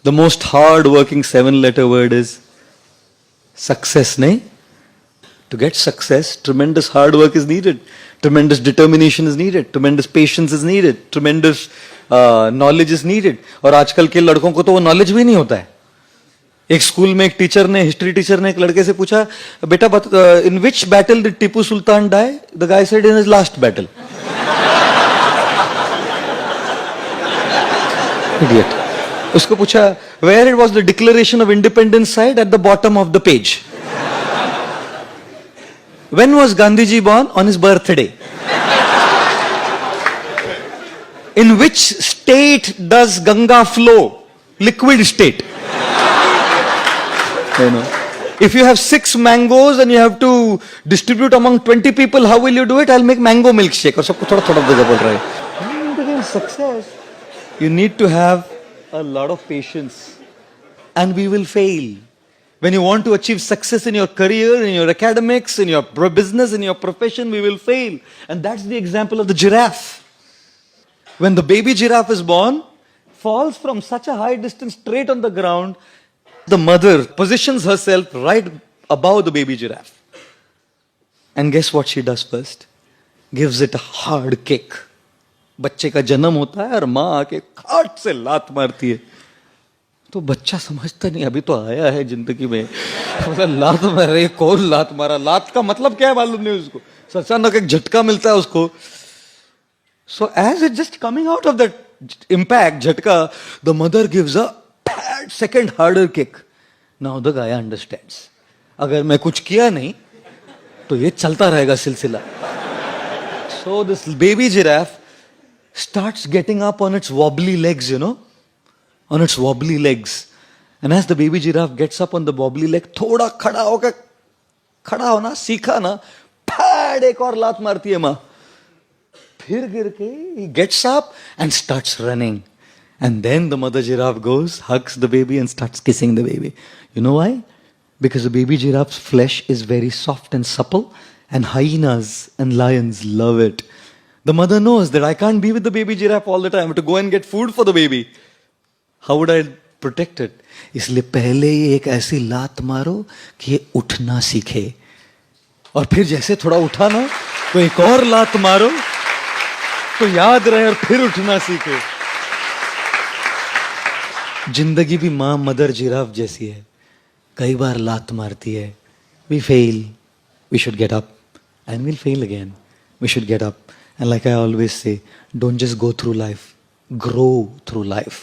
The most hard-working 7-letter word is success, nahi? To get success, tremendous hard work is needed. Tremendous determination is needed. Tremendous patience is needed. Tremendous knowledge is needed. और आजकल के लड़कों को तो वो knowledge भी नहीं होता है. एक स्कूल में एक टीचर ने, हिस्ट्री टीचर ने एक लड़के से पूछा, बेटा in which battle did Tipu Sultan die? The guy said in his last battle. Idiot. उसको पूछा, where it was the declaration of independence signed? At the bottom of the page. When was Gandhiji born? On his birthday. In which state does Ganga flow? Liquid state. You know, if you have 6 mangoes and you have to distribute among 20 people, how will you do it? I'll make mango milkshake. और सबको थोड़ा थोड़ा बजा बोल रहा है. To gain success, you need to have a lot of patience, and we will fail. When you want to achieve success in your career, in your academics, in your business, in your profession, we will fail. And that's the example of the giraffe. When the baby giraffe is born, falls from such a high distance straight on the ground, the mother positions herself right above the baby giraffe. And guess what she does first? Gives it a hard kick. बच्चे का जन्म होता है और माँ आके खाट से लात मारती है. तो बच्चा समझता नहीं, अभी तो आया है जिंदगी में, मतलब लात मारे, कौन लात मारा? लात का मतलब क्या है मालूम नहीं उसको. अचानक एक झटका मिलता है उसको. So as it just coming out of that impact, झटका, the mother gives a second harder kick. Now the guy understands, अगर मैं कुछ किया नहीं तो ये चलता रहेगा सिलसिला. So this baby giraffe starts getting up on its wobbly legs, you know, on its wobbly legs. And as the baby giraffe gets up on the wobbly leg, थोड़ा खड़ा होकर, खड़ा होना सीखा ना, फैड एक और लात मारती है माँ. फिर गिर के he gets up and starts running. And then the mother giraffe goes, hugs the baby and starts kissing the baby. You know why? Because the baby giraffe's flesh is very soft and supple, and hyenas and lions love it. The mother knows that I can't be with the baby giraffe all the time. I have to go and get food for the baby. How would I protect it? इसलिए पहले ही एक ऐसी लात मारो कि ये उठना सीखे, और फिर जैसे थोड़ा उठा ना तो एक और लात मारो तो याद रहे और फिर उठना सीखे. जिंदगी भी माँ मदर जिराफ जैसी है, कई बार लात मारती है. We fail, we should get up, and we'll fail again. We should get up. And like I always say, don't just go through life, grow through life.